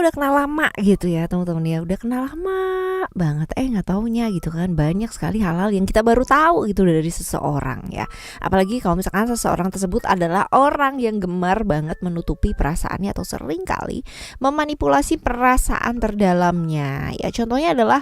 udah kenal lama gitu ya teman-teman ya, udah kenal lama banget, nggak taunya gitu kan banyak sekali hal-hal yang kita baru tahu gitu dari seseorang ya. Apalagi kalau misalkan seseorang tersebut adalah orang yang gemar banget menutupi perasaannya atau sering kali memanipulasi perasaan terdalamnya. Ya contohnya adalah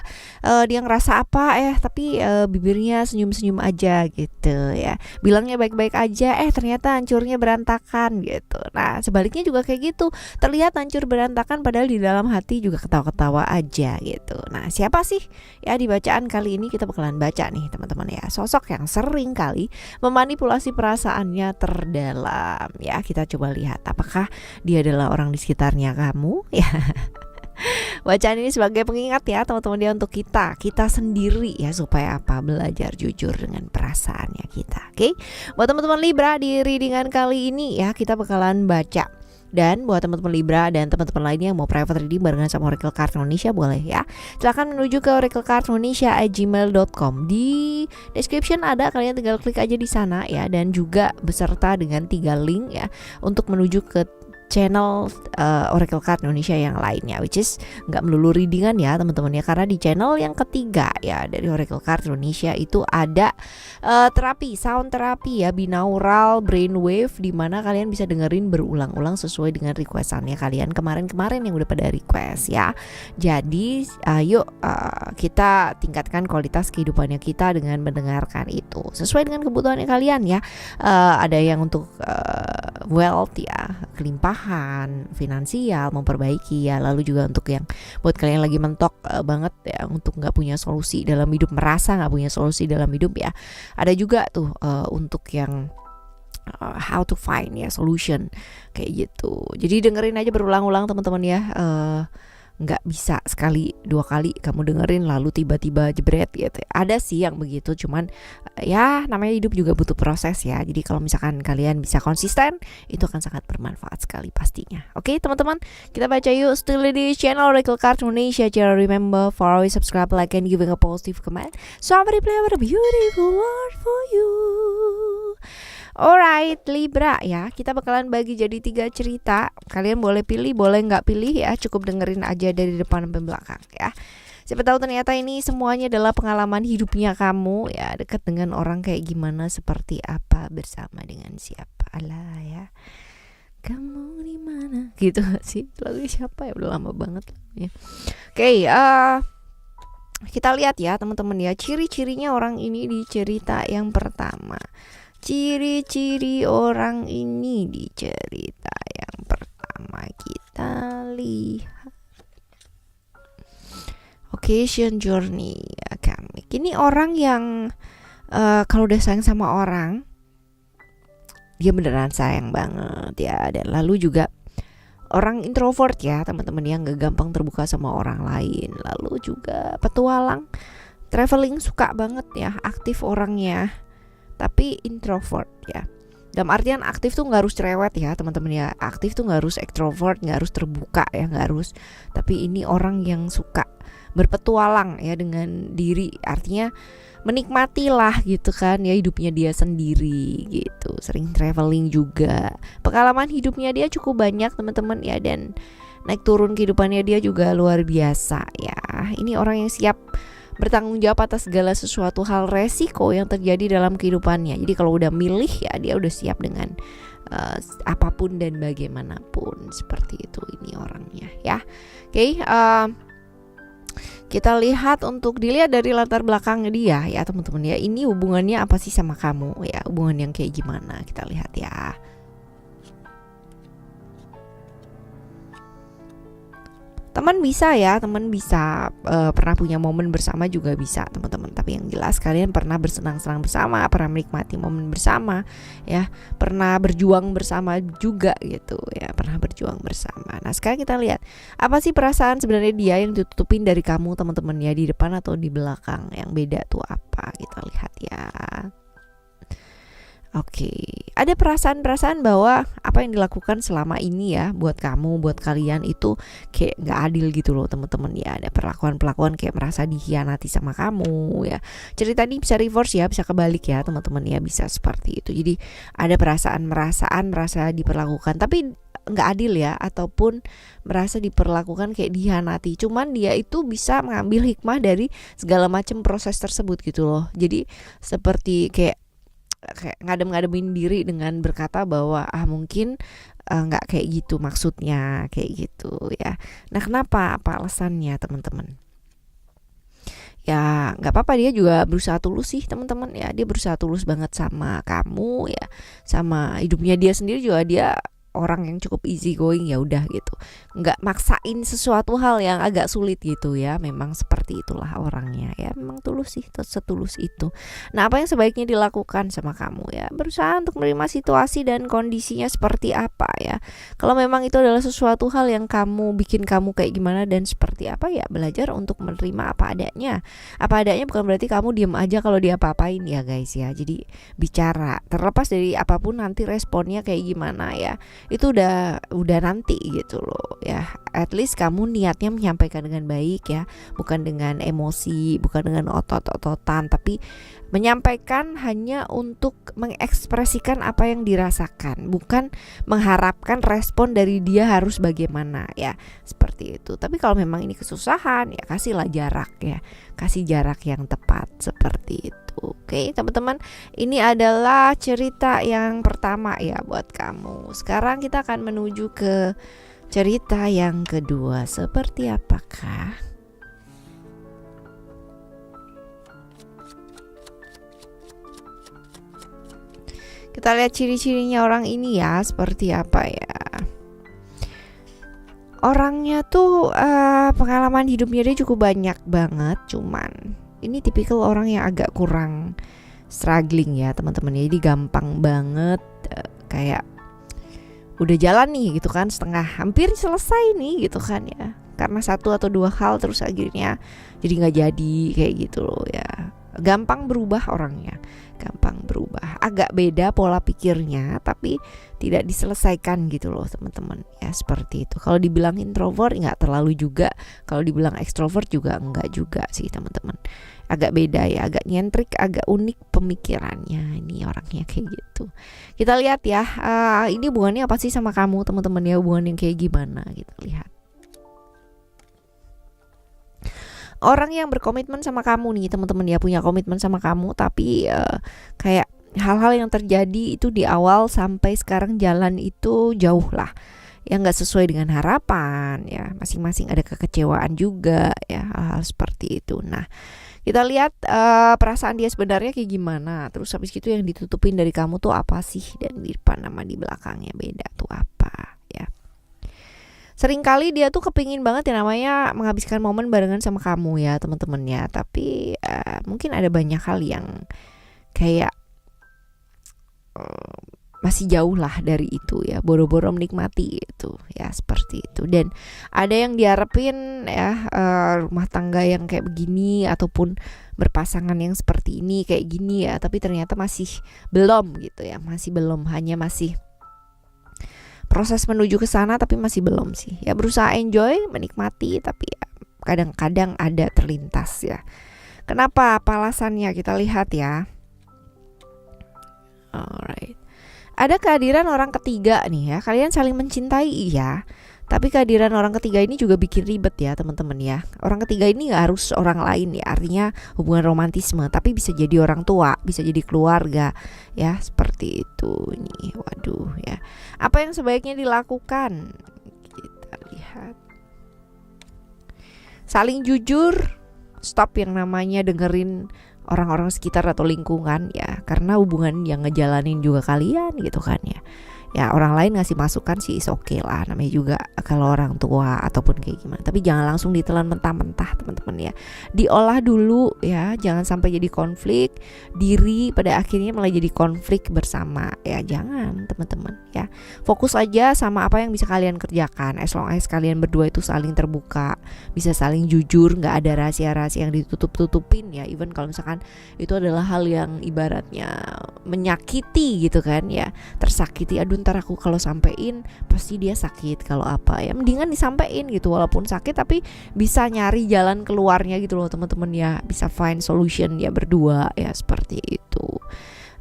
dia ngerasa apa tapi bibirnya senyum-senyum aja gitu ya. Bilangnya baik-baik aja ternyata hancurnya berantakan gitu. Nah, sebaliknya juga kayak gitu. Terlihat hancur berantakan padahal di dalam hati juga ketawa-ketawa aja gitu. Nah, siapa sih ya di bacaan kali ini kita bakalan baca nih teman-teman ya, sosok yang sering kali memanipulasi perasaannya terdalam ya. Kita coba lihat apakah dia adalah orang di sekitarnya kamu ya. Bacaan ini sebagai pengingat ya teman-teman dia untuk kita sendiri ya, supaya apa, belajar jujur dengan perasaannya kita. Oke, buat teman-teman Libra di readingan kali ini ya kita bakalan baca. Dan buat teman-teman Libra dan teman-teman lainnya yang mau private reading barengan sama Oracle Card Indonesia boleh ya. Silahkan menuju ke oraclecardindonesia@gmail.com. Di description ada, kalian tinggal klik aja di sana ya. Dan juga beserta dengan 3 link ya untuk menuju ke channel Oracle Card Indonesia yang lainnya, which is nggak melulu readingan ya teman-teman ya, karena di channel yang ketiga ya dari Oracle Card Indonesia itu ada terapi, sound terapi ya, binaural brainwave, di mana kalian bisa dengerin berulang-ulang sesuai dengan requestannya kalian kemarin-kemarin yang udah pada request ya. Jadi yuk kita tingkatkan kualitas kehidupannya kita dengan mendengarkan itu sesuai dengan kebutuhannya kalian ya. Ada yang untuk wealth ya, kelimpahan finansial, memperbaiki ya. Lalu juga untuk yang buat kalian lagi mentok banget ya, untuk nggak punya solusi dalam hidup, merasa nggak punya solusi dalam hidup ya, ada juga tuh untuk yang how to find ya solution kayak gitu. Jadi dengerin aja berulang-ulang teman-teman ya. Nggak bisa sekali 2 kali kamu dengerin lalu tiba-tiba jebret gitu. Ada sih yang begitu, cuman ya namanya hidup juga butuh proses ya. Jadi kalau misalkan kalian bisa konsisten, itu akan sangat bermanfaat sekali pastinya. Oke teman-teman, kita baca yuk. Still di channel Oracle Card Indonesia. Jangan remember for always subscribe, like, and giving a positive comment. So I'm replay a beautiful word for you. Alright Libra ya, kita bakalan bagi jadi 3 cerita. Kalian boleh pilih, boleh nggak pilih ya, cukup dengerin aja dari depan sampai belakang ya. Siapa tahu ternyata ini semuanya adalah pengalaman hidupnya kamu ya, dekat dengan orang kayak gimana, seperti apa, bersama dengan siapa. Alah ya, kamu di mana gitu sih, lagu siapa ya, udah lama banget ya. Oke, kita lihat ya teman-teman ya, ciri-cirinya orang ini di cerita yang pertama. Ciri-ciri orang ini di cerita yang pertama kita lihat. Occasion journey ya, kami. Ini orang yang kalau udah sayang sama orang, dia beneran sayang banget ya. Dan lalu juga orang introvert ya teman-teman, yang gak gampang terbuka sama orang lain. Lalu juga petualang, traveling, suka banget ya, aktif orangnya, tapi introvert ya. Dalam artian aktif tuh nggak harus cerewet ya teman-teman ya. Aktif tuh nggak harus extrovert, nggak harus terbuka ya, nggak harus. Tapi ini orang yang suka berpetualang ya dengan diri. Artinya menikmati lah gitu kan ya hidupnya dia sendiri gitu. Sering traveling juga. Pengalaman hidupnya dia cukup banyak teman-teman ya, dan naik turun kehidupannya dia juga luar biasa ya. Ini orang yang siap bertanggung jawab atas segala sesuatu hal resiko yang terjadi dalam kehidupannya. Jadi kalau udah milih ya dia udah siap dengan apapun dan bagaimanapun. Seperti itu ini orangnya ya. Oke, kita lihat, untuk dilihat dari latar belakangnya dia ya teman-teman ya. Ini hubungannya apa sih sama kamu ya, hubungan yang kayak gimana, kita lihat ya. Teman bisa ya, teman bisa pernah punya momen bersama juga bisa teman-teman. Tapi yang jelas kalian pernah bersenang-senang bersama, pernah menikmati momen bersama ya, pernah berjuang bersama juga gitu ya, pernah berjuang bersama. Nah sekarang kita lihat apa sih perasaan sebenarnya dia yang ditutupin dari kamu teman-teman ya, di depan atau di belakang. Yang beda tuh apa, kita lihat ya. Oke, ada perasaan-perasaan bahwa apa yang dilakukan selama ini ya buat kamu, buat kalian itu kayak nggak adil gitu loh teman-teman ya. Ada perlakuan-perlakuan kayak merasa dikhianati sama kamu ya. Cerita ini bisa reverse ya, bisa kebalik ya teman-teman ya, bisa seperti itu. Jadi ada perasaan merasa diperlakukan tapi nggak adil ya, ataupun merasa diperlakukan kayak dikhianati. Cuman dia itu bisa mengambil hikmah dari segala macam proses tersebut gitu loh. Jadi seperti kayak ngadem-ngademin diri dengan berkata bahwa mungkin nggak kayak gitu maksudnya, kayak gitu ya. Nah kenapa, apa alasannya teman-teman? Ya nggak apa-apa, dia juga berusaha tulus sih teman-teman ya, dia berusaha tulus banget sama kamu ya, sama hidupnya dia sendiri juga. Dia orang yang cukup easy going, ya udah gitu, nggak maksain sesuatu hal yang agak sulit gitu ya. Memang seperti itulah orangnya ya, memang tulus sih, setulus itu. Nah apa yang sebaiknya dilakukan sama kamu ya, berusaha untuk menerima situasi dan kondisinya seperti apa ya. Kalau memang itu adalah sesuatu hal yang bikin kamu kayak gimana dan seperti apa ya, belajar untuk menerima apa adanya. Apa adanya bukan berarti kamu diem aja kalau dia apa-apain ya guys ya. Jadi bicara, terlepas dari apapun nanti responnya kayak gimana ya, itu udah nanti gitu loh ya. At least kamu niatnya menyampaikan dengan baik ya, bukan dengan emosi, bukan dengan otot-ototan, tapi menyampaikan hanya untuk mengekspresikan apa yang dirasakan, bukan mengharapkan respon dari dia harus bagaimana ya, seperti itu. Tapi kalau memang ini kesusahan ya kasihlah jarak ya, kasih jarak yang tepat seperti itu. Oke teman-teman, ini adalah cerita yang pertama ya buat kamu. Sekarang kita akan menuju ke cerita yang kedua. Seperti apakah? Kita lihat ciri-cirinya orang ini ya, seperti apa ya. Orangnya tuh pengalaman hidupnya dia cukup banyak banget, cuman ini tipikal orang yang agak kurang struggling ya teman-teman ya. Jadi gampang banget kayak udah jalan nih gitu kan, setengah hampir selesai nih gitu kan ya, karena satu atau dua hal terus akhirnya jadi nggak jadi kayak gitu loh ya. Gampang berubah orangnya, gampang berubah, agak beda pola pikirnya tapi tidak diselesaikan gitu loh teman-teman ya, seperti itu. Kalau dibilang introvert nggak terlalu juga, kalau dibilang ekstrovert juga enggak juga sih teman-teman. Agak beda ya, agak nyentrik, agak unik pemikirannya ini orangnya kayak gitu. Kita lihat ya, ini hubungannya apa sih sama kamu teman-teman ya, hubungan yang kayak gimana kita lihat. Orang yang berkomitmen sama kamu nih teman-teman ya, punya komitmen sama kamu, tapi kayak hal-hal yang terjadi itu di awal sampai sekarang jalan itu jauh lah ya, nggak sesuai dengan harapan ya, masing-masing ada kekecewaan juga ya, hal-hal seperti itu. Nah kita lihat perasaan dia sebenarnya kayak gimana, terus habis itu yang ditutupin dari kamu tuh apa sih, dan di depan sama di belakangnya beda tuh apa ya. Seringkali dia tuh kepingin banget ya namanya menghabiskan momen barengan sama kamu ya teman-teman ya, tapi mungkin ada banyak hal yang kayak masih jauh lah dari itu ya, boro-boro menikmati itu ya, seperti itu. Dan ada yang diharapin ya, rumah tangga yang kayak begini ataupun berpasangan yang seperti ini kayak gini ya, tapi ternyata masih belum gitu ya, masih belum, hanya masih proses menuju ke sana tapi masih belum sih ya. Berusaha enjoy, menikmati, tapi ya, kadang-kadang ada terlintas ya. Kenapa? Apa alasannya? Kita lihat ya. Alright. Ada kehadiran orang ketiga nih ya. Kalian saling mencintai ya, tapi kehadiran orang ketiga ini juga bikin ribet ya teman-teman ya. Orang ketiga ini gak harus orang lain ya, artinya hubungan romantisme, tapi bisa jadi orang tua, bisa jadi keluarga ya, seperti itu nih. Waduh ya, apa yang sebaiknya dilakukan? Kita lihat. Saling jujur, stop yang namanya dengerin orang-orang sekitar atau lingkungan ya, karena hubungan yang ngejalanin juga kalian gitu kan ya. Ya orang lain ngasih masukan sih is okay lah, namanya juga kalau orang tua ataupun kayak gimana. Tapi jangan langsung ditelan mentah-mentah teman-teman ya. Diolah dulu ya, jangan sampai jadi konflik diri pada akhirnya malah jadi konflik bersama ya. Jangan teman-teman ya. Fokus aja sama apa yang bisa kalian kerjakan. As long as kalian berdua itu saling terbuka, bisa saling jujur, nggak ada rahasia-rahasia yang ditutup-tutupin ya. Even kalau misalkan itu adalah hal yang ibaratnya menyakiti gitu kan ya, tersakiti. Aduh ntar aku kalau sampein pasti dia sakit, kalau apa ya, mendingan disampein gitu walaupun sakit, tapi bisa nyari jalan keluarnya gitu loh teman-teman ya, bisa find solution ya berdua ya, seperti itu.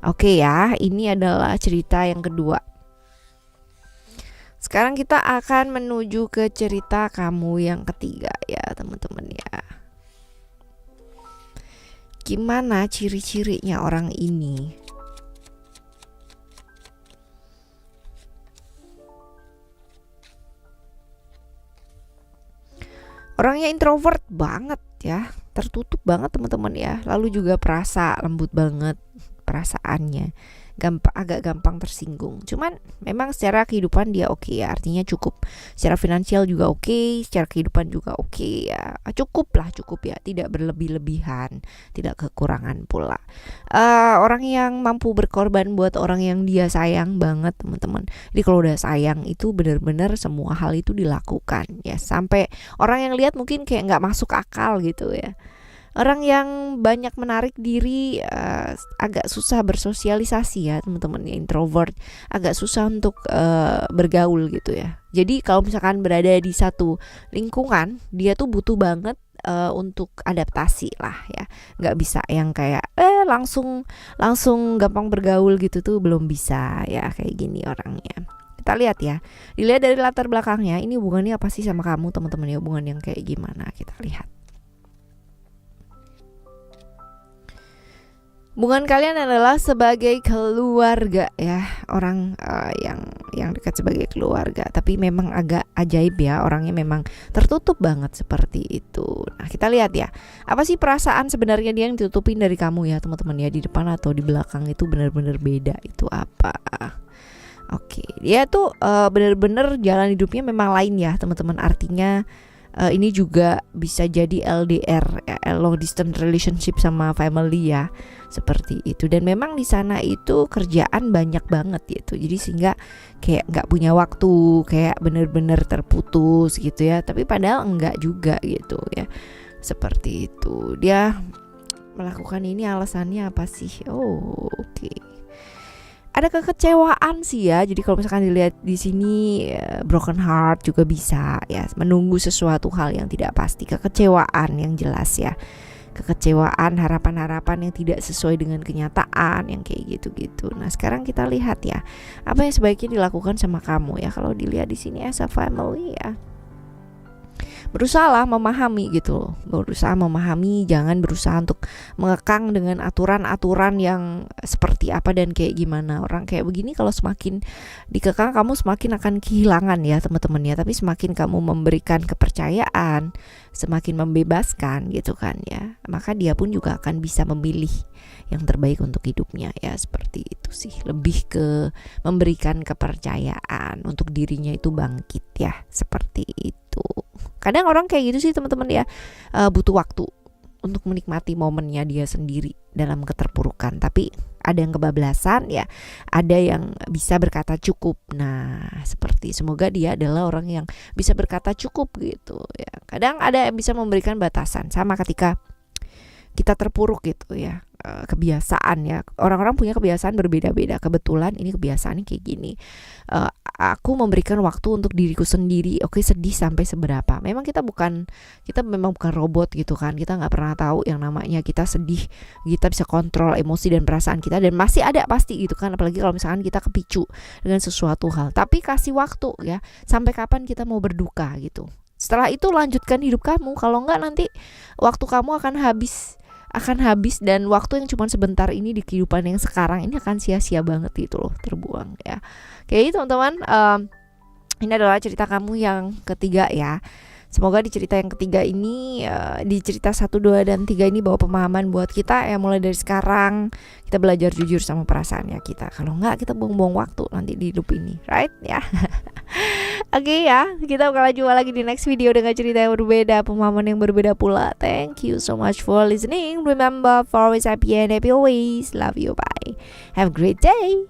Oke ya, ini adalah cerita yang kedua. Sekarang kita akan menuju ke cerita kamu yang ketiga ya teman-teman ya. Gimana ciri-cirinya orang ini? Orangnya introvert banget ya, tertutup banget teman-teman ya. Lalu juga perasa lembut banget perasaannya, agak gampang tersinggung. Cuman memang secara kehidupan dia oke ya, artinya cukup. Secara finansial juga oke, secara kehidupan juga oke ya. Cukup ya, tidak berlebih-lebihan, tidak kekurangan pula. Orang yang mampu berkorban buat orang yang dia sayang banget teman-teman. Jadi kalau udah sayang itu benar-benar semua hal itu dilakukan ya, sampai orang yang lihat mungkin kayak nggak masuk akal gitu ya. Orang yang banyak menarik diri, agak susah bersosialisasi ya teman-teman ya, introvert, agak susah untuk bergaul gitu ya. Jadi kalau misalkan berada di satu lingkungan, dia tuh butuh banget untuk adaptasi lah ya. Nggak bisa yang kayak langsung gampang bergaul gitu tuh, belum bisa ya kayak gini orangnya. Kita lihat ya, dilihat dari latar belakangnya, ini hubungannya apa sih sama kamu teman-teman ya, hubungan yang kayak gimana, kita lihat. Hubungan kalian adalah sebagai keluarga ya, orang yang dekat sebagai keluarga. Tapi memang agak ajaib ya, orangnya memang tertutup banget seperti itu. Nah kita lihat ya, apa sih perasaan sebenarnya dia yang ditutupin dari kamu ya teman-teman ya, di depan atau di belakang itu benar-benar beda, itu apa? Oke, dia tuh benar-benar jalan hidupnya memang lain ya teman-teman. Artinya ini juga bisa jadi LDR ya, long distance relationship sama family ya, seperti itu. Dan memang di sana itu kerjaan banyak banget gitu, jadi sehingga kayak nggak punya waktu, kayak bener-bener terputus gitu ya. Tapi padahal enggak juga gitu ya, seperti itu. Dia melakukan ini alasannya apa sih? Oke. Ada kekecewaan sih ya. Jadi kalau misalkan dilihat di sini broken heart juga bisa ya, menunggu sesuatu hal yang tidak pasti, kekecewaan yang jelas ya. Kekecewaan, harapan-harapan yang tidak sesuai dengan kenyataan, yang kayak gitu-gitu. Nah, sekarang kita lihat ya, apa yang sebaiknya dilakukan sama kamu ya. Kalau dilihat di sini as a family ya, berusaha memahami gitu, berusaha memahami, jangan berusaha untuk mengekang dengan aturan-aturan yang seperti apa dan kayak gimana. Orang kayak begini kalau semakin dikekang, kamu semakin akan kehilangan ya teman-teman ya. Tapi semakin kamu memberikan kepercayaan, semakin membebaskan gitu kan ya, maka dia pun juga akan bisa memilih yang terbaik untuk hidupnya ya, seperti itu sih. Lebih ke memberikan kepercayaan untuk dirinya itu bangkit ya, seperti itu. Kadang orang kayak gitu sih teman-teman ya, butuh waktu untuk menikmati momennya dia sendiri dalam keterpurukan. Tapi ada yang kebablasan ya, ada yang bisa berkata cukup. Nah seperti, semoga dia adalah orang yang bisa berkata cukup gitu ya. Kadang ada yang bisa memberikan batasan, sama ketika kita terpuruk gitu ya, kebiasaan ya, orang-orang punya kebiasaan berbeda-beda. Kebetulan ini kebiasaannya kayak gini, aku memberikan waktu untuk diriku sendiri. Oke, sedih sampai seberapa, memang kita memang bukan robot gitu kan, kita nggak pernah tahu yang namanya kita sedih. Kita bisa kontrol emosi dan perasaan kita, dan masih ada pasti gitu kan, apalagi kalau misalkan kita kepicu dengan sesuatu hal. Tapi kasih waktu ya, sampai kapan kita mau berduka gitu. Setelah itu lanjutkan hidup kamu. Kalau enggak nanti waktu kamu akan habis, dan waktu yang cuma sebentar ini di kehidupan yang sekarang ini akan sia-sia banget gitu loh, terbuang ya. Kayak gitu teman-teman, ini adalah cerita kamu yang ketiga ya. Semoga di cerita yang ketiga ini, di cerita 1, 2, dan 3 ini bawa pemahaman buat kita ya, mulai dari sekarang kita belajar jujur sama perasaan ya kita. Kalau enggak kita buang-buang waktu nanti di hidup ini, right ya. Oke ya, kita bakal jumpa lagi di next video dengan cerita yang berbeda, pemahaman yang berbeda pula. Thank you so much for listening. Remember, for always happy and happy always. Love you, bye. Have a great day.